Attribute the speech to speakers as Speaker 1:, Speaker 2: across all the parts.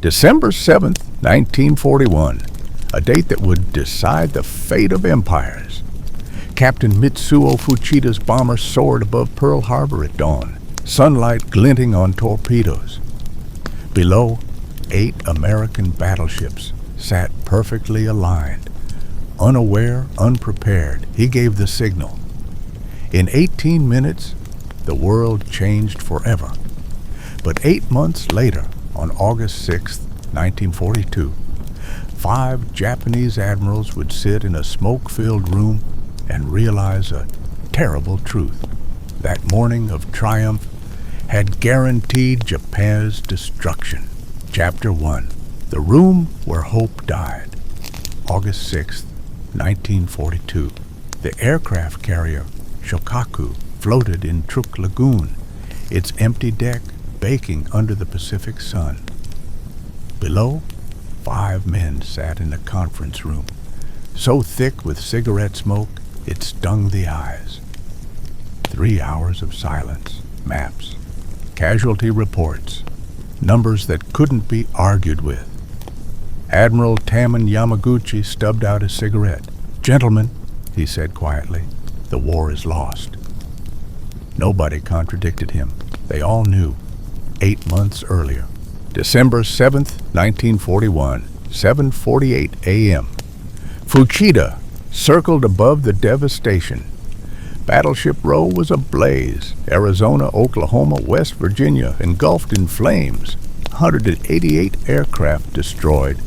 Speaker 1: December 7th, 1941, a date that would decide the fate of empires. Captain Mitsuo Fuchida's bomber soared above Pearl Harbor at dawn, sunlight glinting on torpedoes. Below, 8 American battleships sat perfectly aligned. Unaware, unprepared, he gave the signal. In 18 minutes, the world changed forever. But 8 months later, on August 6, 1942, 5 Japanese admirals would sit in a smoke-filled room and realize a terrible truth. That morning of triumph had guaranteed Japan's destruction. Chapter 1. The Room Where Hope Died. August 6, 1942. The aircraft carrier Shokaku floated in Truk Lagoon, its empty deck baking under the Pacific sun. Below, 5 men sat in a conference room, so thick with cigarette smoke it stung the eyes. 3 hours of silence, maps, casualty reports, numbers that couldn't be argued with. Admiral Yamamoto stubbed out his cigarette. "Gentlemen," he said quietly, "the war is lost." Nobody contradicted him. They all knew. 8 months earlier. December 7th, 1941, 7:48 a.m. Fuchida circled above the devastation. Battleship Row was ablaze. Arizona, Oklahoma, West Virginia engulfed in flames. 188 aircraft destroyed.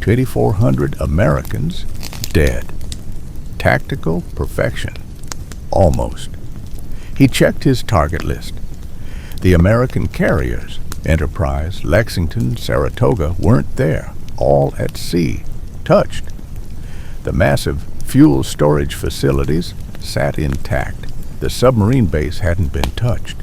Speaker 1: 2,400 Americans dead. Tactical perfection. Almost. He checked his target list. The American carriers, Enterprise, Lexington, Saratoga, weren't there, all at sea, touched. The massive fuel storage facilities sat intact. The submarine base hadn't been touched.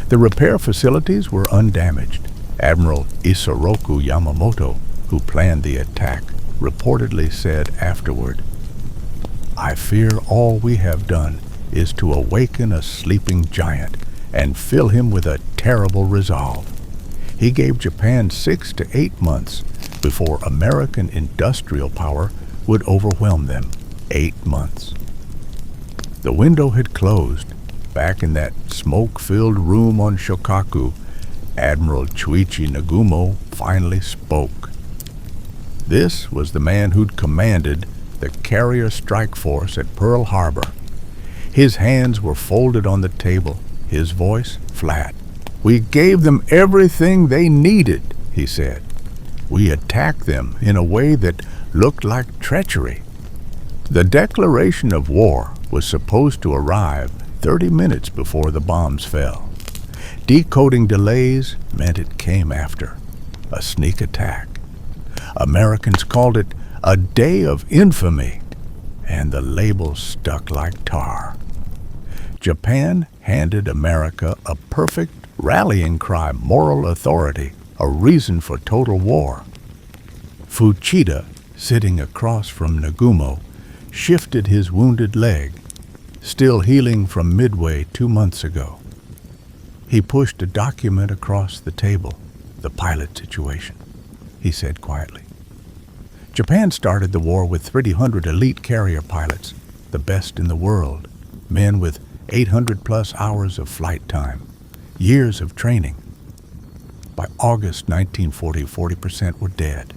Speaker 1: The repair facilities were undamaged. Admiral Yamamoto, who planned the attack, reportedly said afterward, "I fear all we have done is to awaken a sleeping giant and fill him with a terrible resolve." He gave Japan 6 to 8 months before American industrial power would overwhelm them. 8 months. The window had closed. Back in that smoke-filled room on Shokaku, Admiral Chuichi Nagumo finally spoke. This was the man who'd commanded the carrier strike force at Pearl Harbor. His hands were folded on the table, his voice flat. "We gave them everything they needed," he said. "We attacked them in a way that looked like treachery." The declaration of war was supposed to arrive 30 minutes before the bombs fell. Decoding delays meant it came after. A sneak attack. Americans called it a day of infamy, and the label stuck like tar. Japan handed America a perfect rallying cry, moral authority, a reason for total war. Fuchida, sitting across from Nagumo, shifted his wounded leg, still healing from Midway 2 months ago. He pushed a document across the table. "The pilot situation," he said quietly. Japan started the war with 300 elite carrier pilots, the best in the world, men with 800-plus hours of flight time, years of training. By August 1940, 40% were dead,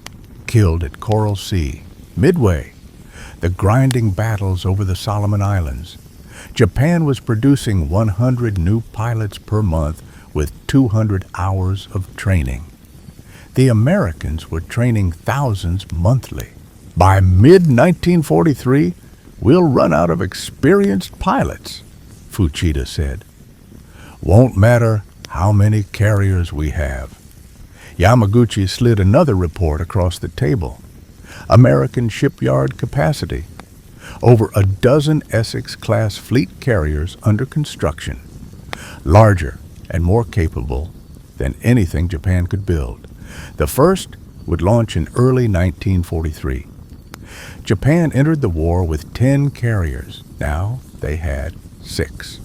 Speaker 1: killed at Coral Sea, Midway, the grinding battles over the Solomon Islands. Japan was producing 100 new pilots per month with 200 hours of training. The Americans were training thousands monthly. By mid-1943, we'll run out of experienced pilots, Fuchida said. "Won't matter how many carriers we have." Yamaguchi slid another report across the table. American shipyard capacity. Over a dozen Essex-class fleet carriers under construction. Larger and more capable than anything Japan could build. The first would launch in early 1943. Japan entered the war with 10 carriers. Now they had 6.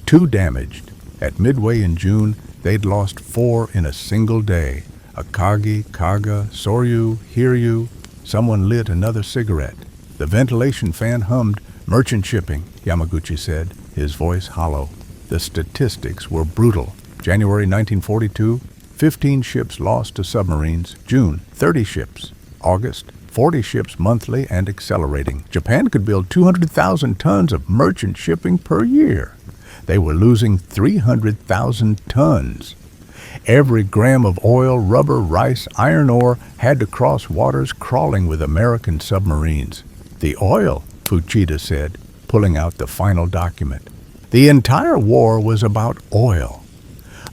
Speaker 1: 2 damaged. At Midway in June, they'd lost 4 in a single day. Akagi, Kaga, Soryu, Hiryu. Someone lit another cigarette. The ventilation fan hummed. Merchant shipping, Yamaguchi said, his voice hollow. The statistics were brutal. January 1942, 15 ships lost to submarines. June, 30 ships. August, 40 ships monthly and accelerating. Japan could build 200,000 tons of merchant shipping per year. They were losing 300,000 tons. Every gram of oil, rubber, rice, iron ore had to cross waters crawling with American submarines. The oil, Fuchida said, pulling out the final document. The entire war was about oil.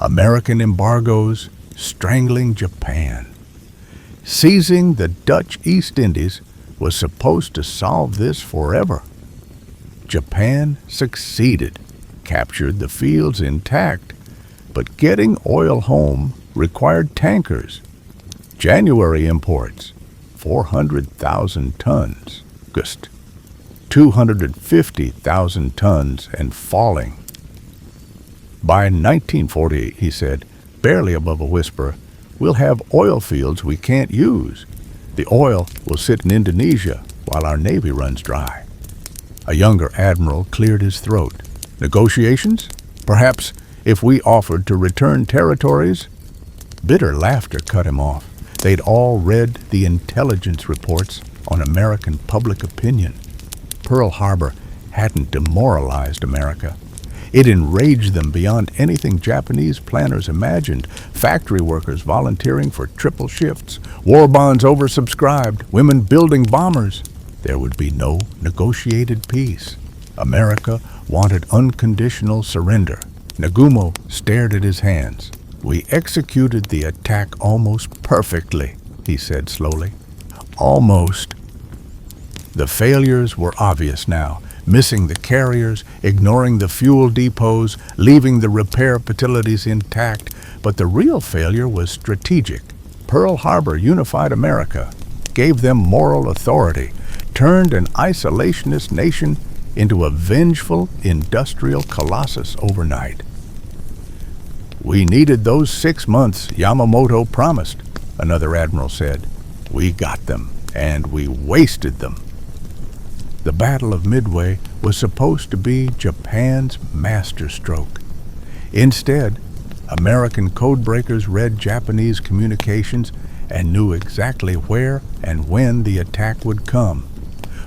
Speaker 1: American embargoes strangling Japan. Seizing the Dutch East Indies was supposed to solve this forever. Japan succeeded, captured the fields intact, but getting oil home required tankers. January imports, 400,000 tons. August, 250,000 tons and falling. By 1948, he said, barely above a whisper, we'll have oil fields we can't use. The oil will sit in Indonesia while our Navy runs dry. A younger admiral cleared his throat. Negotiations? Perhaps if we offered to return territories? Bitter laughter cut him off. They'd all read the intelligence reports on American public opinion. Pearl Harbor hadn't demoralized America. It enraged them beyond anything Japanese planners imagined. Factory workers volunteering for triple shifts, war bonds oversubscribed, women building bombers. There would be no negotiated peace. America wanted unconditional surrender. Nagumo stared at his hands. We executed the attack almost perfectly, he said slowly. Almost. The failures were obvious now. Missing the carriers, ignoring the fuel depots, leaving the repair facilities intact. But the real failure was strategic. Pearl Harbor unified America, gave them moral authority, turned an isolationist nation into a vengeful industrial colossus overnight. We needed those 6 months Yamamoto promised, another admiral said. We got them, and we wasted them. The Battle of Midway was supposed to be Japan's masterstroke. Instead, American codebreakers read Japanese communications and knew exactly where and when the attack would come.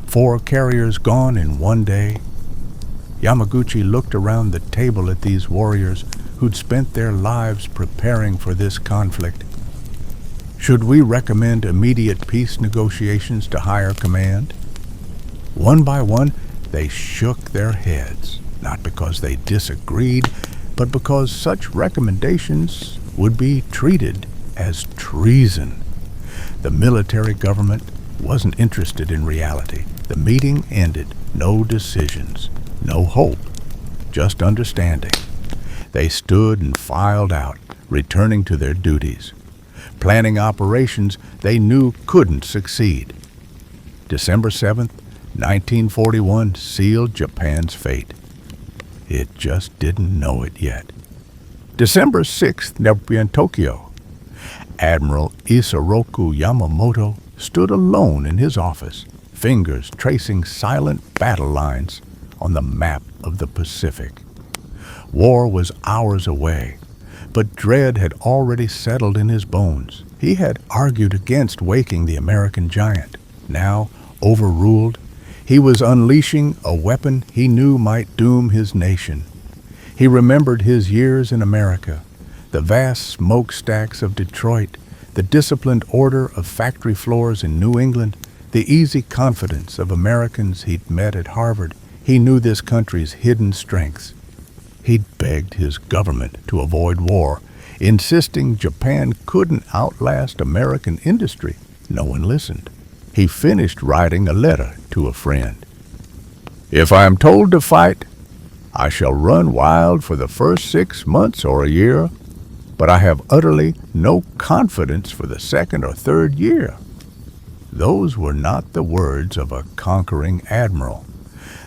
Speaker 1: 4 carriers gone in one day. Yamaguchi looked around the table at these warriors who'd spent their lives preparing for this conflict. Should we recommend immediate peace negotiations to higher command? One by one, they shook their heads, not because they disagreed, but because such recommendations would be treated as treason. The military government wasn't interested in reality. The meeting ended. No decisions, no hope, just understanding. They stood and filed out, returning to their duties, planning operations they knew couldn't succeed. December 7th, 1941 sealed Japan's fate. It just didn't know it yet. December 6th, in Tokyo, Admiral Isoroku Yamamoto stood alone in his office, fingers tracing silent battle lines on the map of the Pacific. War was hours away, but dread had already settled in his bones. He had argued against waking the American giant. Now, overruled, he was unleashing a weapon he knew might doom his nation. He remembered his years in America, the vast smokestacks of Detroit, the disciplined order of factory floors in New England, the easy confidence of Americans he'd met at Harvard. He knew this country's hidden strengths. He'd begged his government to avoid war, insisting Japan couldn't outlast American industry. No one listened. He finished writing a letter to a friend. If I am told to fight, I shall run wild for the first 6 months or a year, but I have utterly no confidence for the second or third year. Those were not the words of a conquering admiral.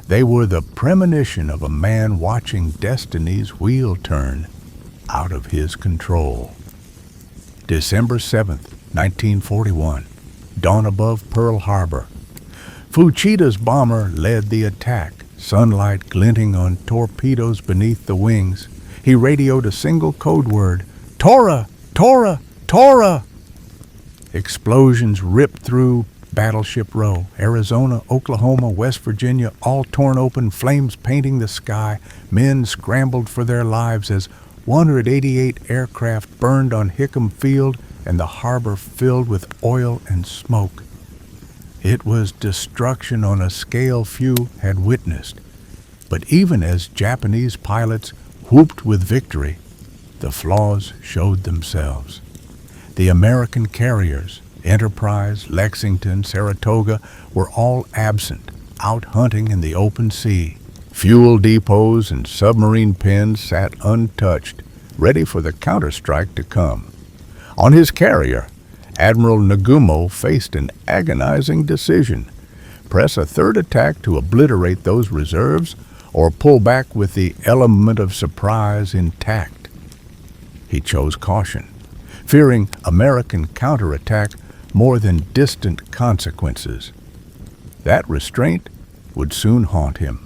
Speaker 1: They were the premonition of a man watching destiny's wheel turn out of his control. December 7th, 1941, dawn above Pearl Harbor. Fuchida's bomber led the attack, sunlight glinting on torpedoes beneath the wings. He radioed a single code word, "Tora! Tora! Tora!" Explosions ripped through Battleship Row, Arizona, Oklahoma, West Virginia, all torn open, flames painting the sky. Men scrambled for their lives as 188 aircraft burned on Hickam Field and the harbor filled with oil and smoke. It was destruction on a scale few had witnessed. But even as Japanese pilots whooped with victory, the flaws showed themselves. The American carriers, Enterprise, Lexington, Saratoga, were all absent, out hunting in the open sea. Fuel depots and submarine pens sat untouched, ready for the counterstrike to come. On his carrier, Admiral Nagumo faced an agonizing decision: press a third attack to obliterate those reserves, or pull back with the element of surprise intact. He chose caution, fearing American counterattack more than distant consequences. That restraint would soon haunt him.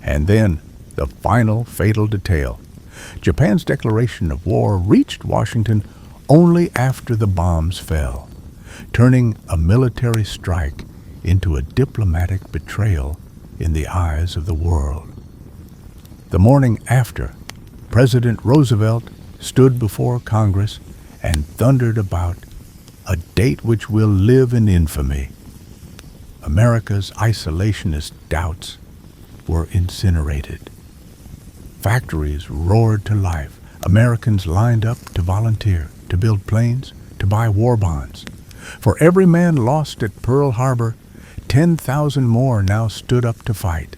Speaker 1: And then the final fatal detail. Japan's declaration of war reached Washington only after the bombs fell, turning a military strike into a diplomatic betrayal in the eyes of the world. The morning after, President Roosevelt stood before Congress and thundered about a date which will live in infamy. America's isolationist doubts were incinerated. Factories roared to life. Americans lined up to volunteer, to build planes, to buy war bonds. For every man lost at Pearl Harbor, 10,000 more now stood up to fight.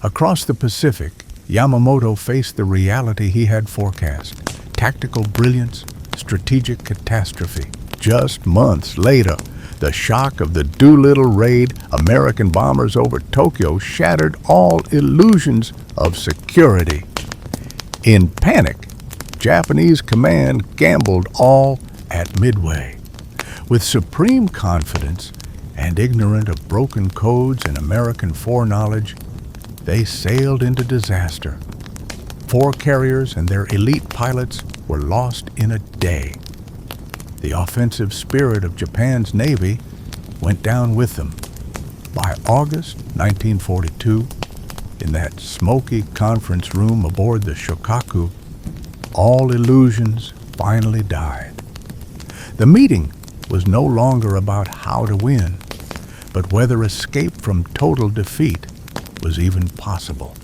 Speaker 1: Across the Pacific, Yamamoto faced the reality he had forecast: tactical brilliance, strategic catastrophe. Just months later, the shock of the Doolittle raid, American bombers over Tokyo, shattered all illusions of security. In panic, Japanese command gambled all at Midway. With supreme confidence and ignorant of broken codes and American foreknowledge, they sailed into disaster. 4 carriers and their elite pilots were lost in a day. The offensive spirit of Japan's Navy went down with them. By August 1942, in that smoky conference room aboard the Shokaku, all illusions finally died. The meeting was no longer about how to win, but whether escape from total defeat was even possible.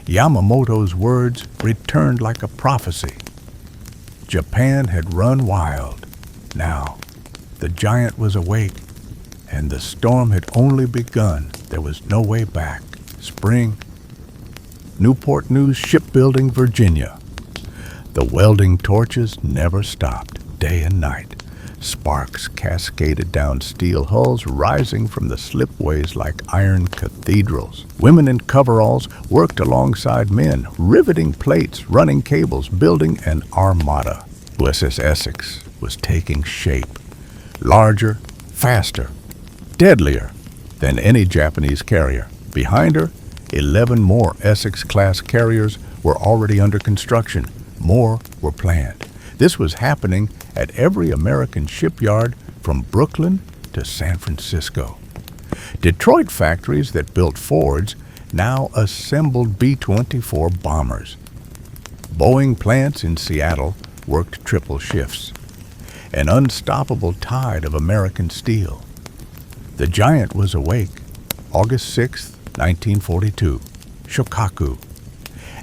Speaker 1: Yamamoto's words returned like a prophecy. Japan had run wild. Now, the giant was awake, and the storm had only begun. There was no way back. Spring, Newport News Shipbuilding, Virginia. The welding torches never stopped, day and night. Sparks cascaded down steel hulls, rising from the slipways like iron cathedrals. Women in coveralls worked alongside men, riveting plates, running cables, building an armada. USS Essex was taking shape, larger, faster, deadlier than any Japanese carrier. Behind her, 11 more Essex-class carriers were already under construction. More were planned. This was happening at every American shipyard from Brooklyn to San Francisco. Detroit factories that built Fords now assembled B-24 bombers. Boeing plants in Seattle worked triple shifts. An unstoppable tide of American steel. The giant was awake. August 6, 1942. Shokaku.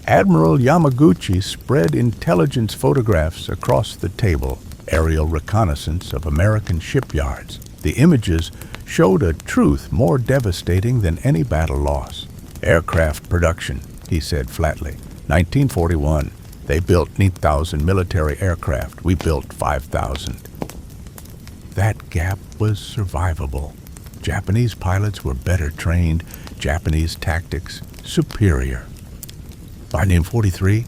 Speaker 1: Admiral Yamaguchi spread intelligence photographs across the table, aerial reconnaissance of American shipyards. The images showed a truth more devastating than any battle loss. Aircraft production, he said flatly. 1941, they built 9,000 military aircraft. We built 5,000. That gap was survivable. Japanese pilots were better trained, Japanese tactics superior. By 1943,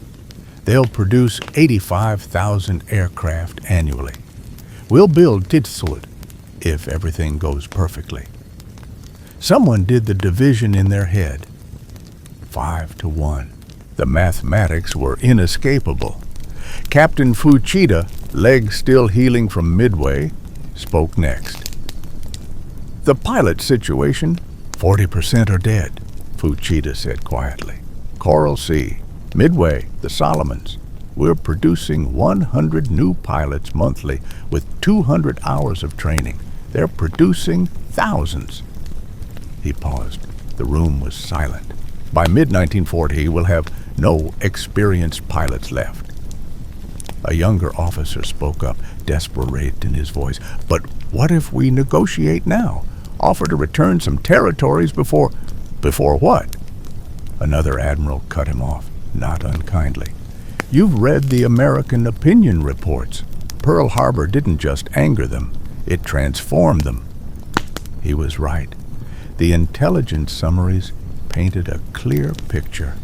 Speaker 1: They'll produce 85,000 aircraft annually. We'll build Titsud if everything goes perfectly. Someone did the division in their head. 5-1. The mathematics were inescapable. Captain Fuchida, leg still healing from Midway, spoke next. The pilot situation, 40% are dead, Fuchida said quietly. Coral Sea, Midway, the Solomons. We're producing 100 new pilots monthly with 200 hours of training. They're producing thousands. He paused. The room was silent. By mid-1940, we'll have no experienced pilots left. A younger officer spoke up, desperate in his voice. But what if we negotiate now? Offer to return some territories before what? Another admiral cut him off, not unkindly. You've read the American opinion reports. Pearl Harbor didn't just anger them, it transformed them. He was right. The intelligence summaries painted a clear picture.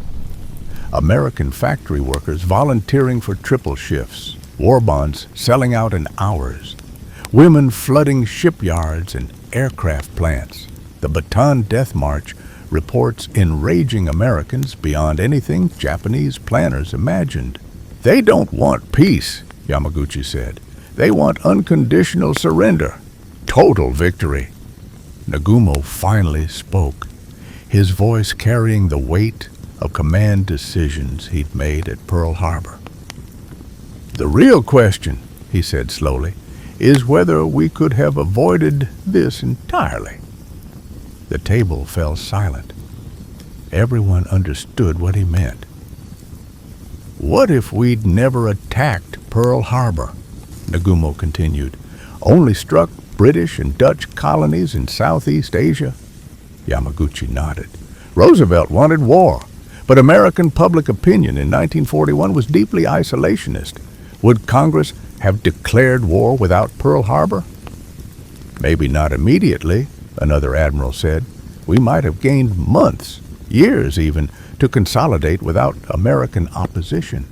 Speaker 1: American factory workers volunteering for triple shifts, war bonds selling out in hours, women flooding shipyards and aircraft plants. The Bataan Death March reports enraging Americans beyond anything Japanese planners imagined. They don't want peace, Yamaguchi said. They want unconditional surrender, total victory. Nagumo finally spoke, his voice carrying the weight of command decisions he'd made at Pearl Harbor. The real question, he said slowly, is whether we could have avoided this entirely. The table fell silent. Everyone understood what he meant. What if we'd never attacked Pearl Harbor? Nagumo continued. Only struck British and Dutch colonies in Southeast Asia? Yamaguchi nodded. Roosevelt wanted war, but American public opinion in 1941 was deeply isolationist. Would Congress have declared war without Pearl Harbor? Maybe not immediately, another admiral said. We might have gained months, years even, to consolidate without American opposition.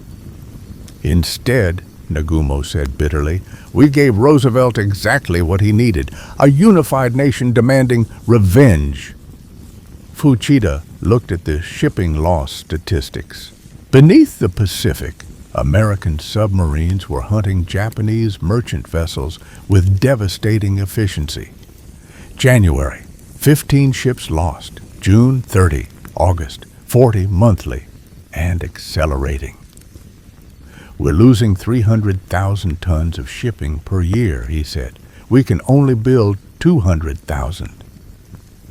Speaker 1: Instead, Nagumo said bitterly, we gave Roosevelt exactly what he needed, a unified nation demanding revenge. Fuchida looked at the shipping loss statistics. Beneath the Pacific, American submarines were hunting Japanese merchant vessels with devastating efficiency. January, 15 ships lost. June, 30. August, 40 monthly, and accelerating. We're losing 300,000 tons of shipping per year, he said. We can only build 200,000.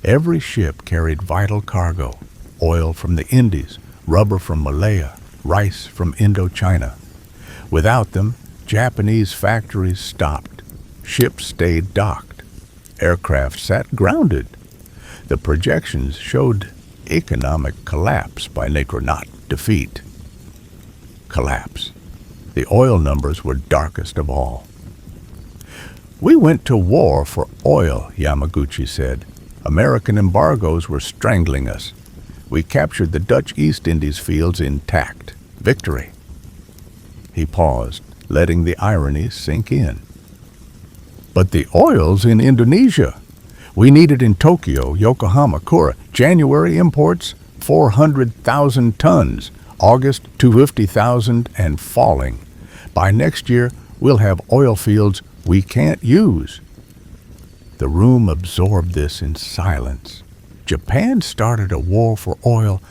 Speaker 1: Every ship carried vital cargo, oil from the Indies, rubber from Malaya, rice from Indochina. Without them, Japanese factories stopped. Ships stayed docked. Aircraft sat grounded. The projections showed economic collapse by not defeat. Collapse. The oil numbers were darkest of all. We went to war for oil, Yamaguchi said. American embargoes were strangling us. We captured the Dutch East Indies fields intact. Victory. He paused, letting the irony sink in. But the oil's in Indonesia. We need it in Tokyo, Yokohama, Kura. January imports, 400,000 tons. August, 250,000 and falling. By next year, we'll have oil fields we can't use. The room absorbed this in silence. Japan started a war for oil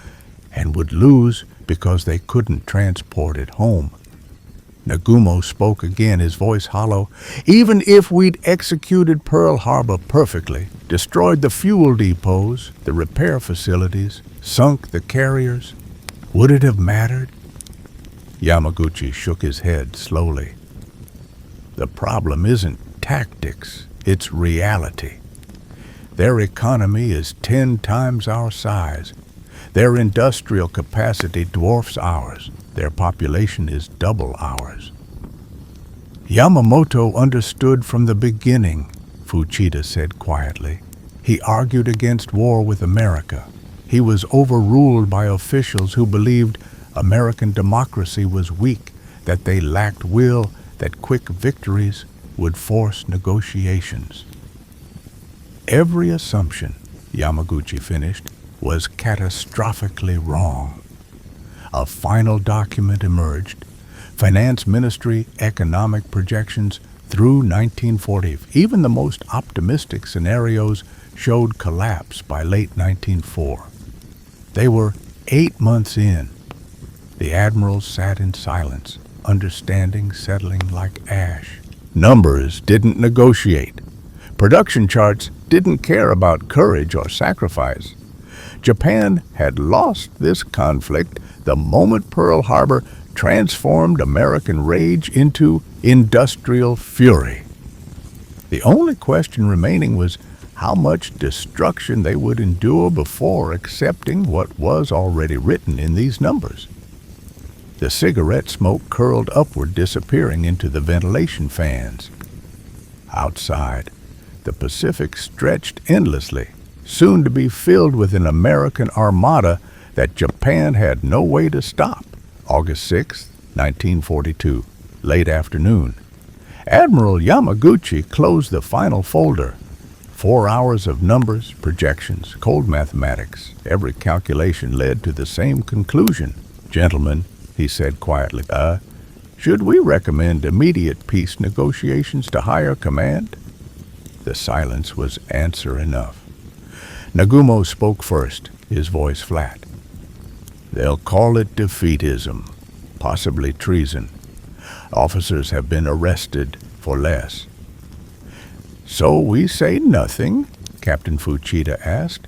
Speaker 1: and would lose because they couldn't transport it home. Nagumo spoke again, his voice hollow. Even if we'd executed Pearl Harbor perfectly, destroyed the fuel depots, the repair facilities, sunk the carriers, would it have mattered? Yamaguchi shook his head slowly. The problem isn't tactics, it's reality. Their economy is 10 times our size. Their industrial capacity dwarfs ours. Their population is double ours. Yamamoto understood from the beginning, Fuchida said quietly. He argued against war with America. He was overruled by officials who believed American democracy was weak, that they lacked will, that quick victories would force negotiations. Every assumption, Yamaguchi finished, was catastrophically wrong. A final document emerged, Finance Ministry economic projections through 1940. Even the most optimistic scenarios showed collapse by late 1904. They were 8 months in. The admirals sat in silence, understanding settling like ash. Numbers didn't negotiate. Production charts didn't care about courage or sacrifice. Japan had lost this conflict the moment Pearl Harbor transformed American rage into industrial fury. The only question remaining was how much destruction they would endure before accepting what was already written in these numbers. The cigarette smoke curled upward, disappearing into the ventilation fans. Outside, the Pacific stretched endlessly, soon to be filled with an American armada that Japan had no way to stop. August 6, 1942, late afternoon. Admiral Yamaguchi closed the final folder. 4 hours of numbers, projections, cold mathematics. Every calculation led to the same conclusion. Gentlemen, he said quietly, should we recommend immediate peace negotiations to higher command? The silence was answer enough. Nagumo spoke first, his voice flat. They'll call it defeatism, possibly treason. Officers have been arrested for less. So we say nothing? Captain Fuchida asked.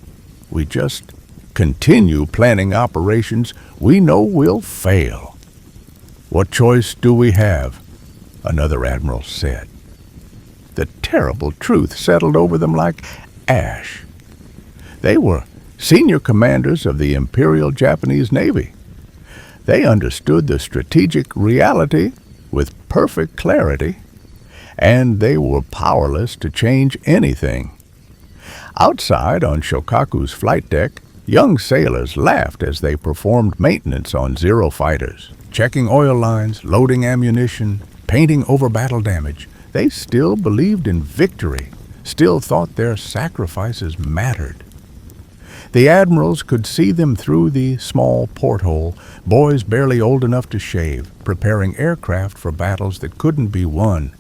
Speaker 1: We just continue planning operations we know will fail. What choice do we have? Another admiral said. The terrible truth settled over them like ash. They were senior commanders of the Imperial Japanese Navy. They understood the strategic reality with perfect clarity, and they were powerless to change anything. Outside on Shokaku's flight deck, young sailors laughed as they performed maintenance on Zero fighters, checking oil lines, loading ammunition, painting over battle damage. They still believed in victory, still thought their sacrifices mattered. The admirals could see them through the small porthole, boys barely old enough to shave, preparing aircraft for battles that couldn't be won.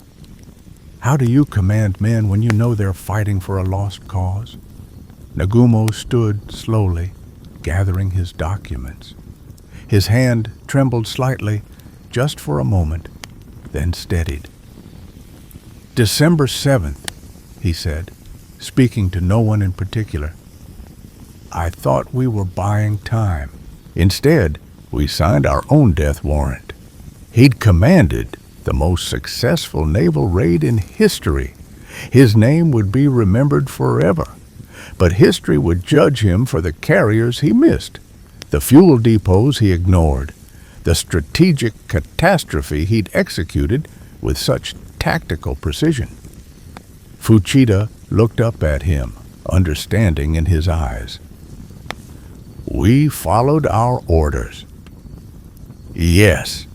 Speaker 1: How do you command men when you know they're fighting for a lost cause? Nagumo stood slowly, gathering his documents. His hand trembled slightly, just for a moment, then steadied. December 7th, he said, speaking to no one in particular. I thought we were buying time. Instead, we signed our own death warrant. He'd commanded the most successful naval raid in history. His name would be remembered forever. But history would judge him for the carriers he missed, the fuel depots he ignored, the strategic catastrophe he'd executed with such tactical precision. Fuchida looked up at him, understanding in his eyes. We followed our orders. Yes,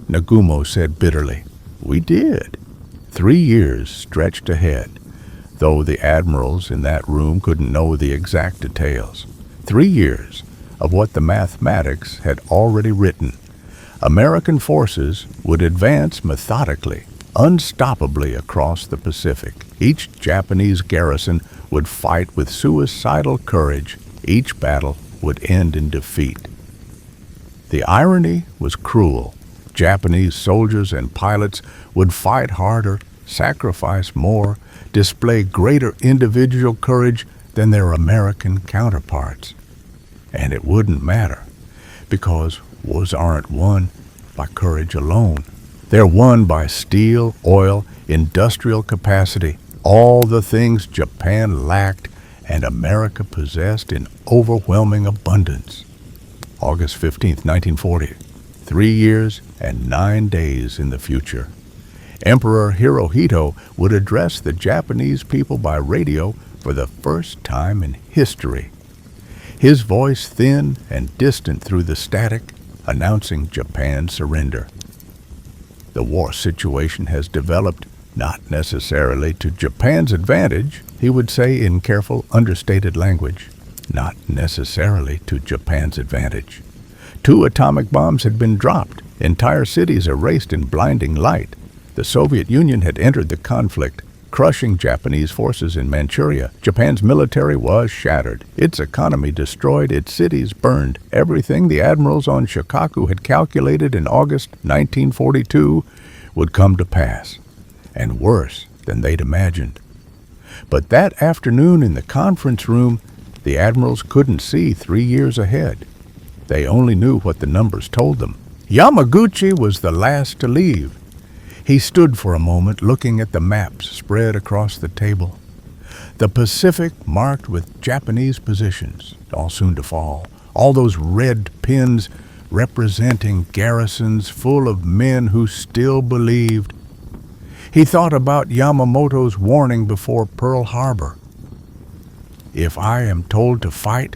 Speaker 1: Nagumo said bitterly. We did. 3 years stretched ahead, though the admirals in that room couldn't know the exact details. 3 years of what the mathematics had already written. American forces would advance methodically, unstoppably across the Pacific. Each Japanese garrison would fight with suicidal courage. Each battle would end in defeat. The irony was cruel. Japanese soldiers and pilots would fight harder, sacrifice more, display greater individual courage than their American counterparts. And it wouldn't matter, because wars aren't won by courage alone. They're won by steel, oil, industrial capacity, all the things Japan lacked and America possessed in overwhelming abundance. August 15th, 1940, 3 years and 9 days in the future. Emperor Hirohito would address the Japanese people by radio for the first time in history. His voice thin and distant through the static, announcing Japan's surrender. The war situation has developed not necessarily to Japan's advantage, he would say in careful, understated language. Not necessarily to Japan's advantage. 2 atomic bombs had been dropped, entire cities erased in blinding light. The Soviet Union had entered the conflict, crushing Japanese forces in Manchuria. Japan's military was shattered, its economy destroyed, its cities burned. Everything the admirals on Shokaku had calculated in August 1942 would come to pass, and worse than they'd imagined. But that afternoon in the conference room, the admirals couldn't see 3 years ahead. They only knew what the numbers told them. Yamaguchi was the last to leave. He stood for a moment looking at the maps spread across the table. The Pacific marked with Japanese positions, all soon to fall. All those red pins representing garrisons full of men who still believed. He thought about Yamamoto's warning before Pearl Harbor. If I am told to fight,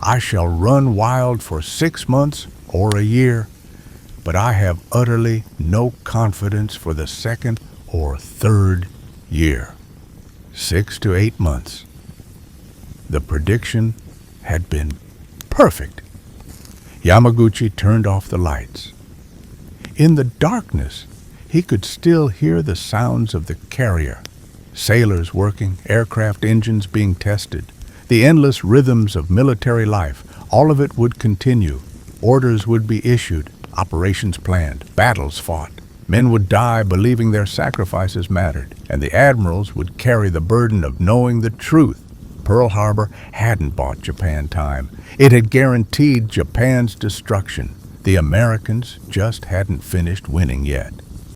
Speaker 1: I shall run wild for 6 months or a year, but I have utterly no confidence for the 2nd or 3rd year. 6 to 8 months. The prediction had been perfect. Yamaguchi turned off the lights. In the darkness, he could still hear the sounds of the carrier, sailors working, aircraft engines being tested, the endless rhythms of military life. All of it would continue. Orders would be issued, operations planned, battles fought. Men would die believing their sacrifices mattered, and the admirals would carry the burden of knowing the truth. Pearl Harbor hadn't bought Japan time. It had guaranteed Japan's destruction. The Americans just hadn't finished winning yet.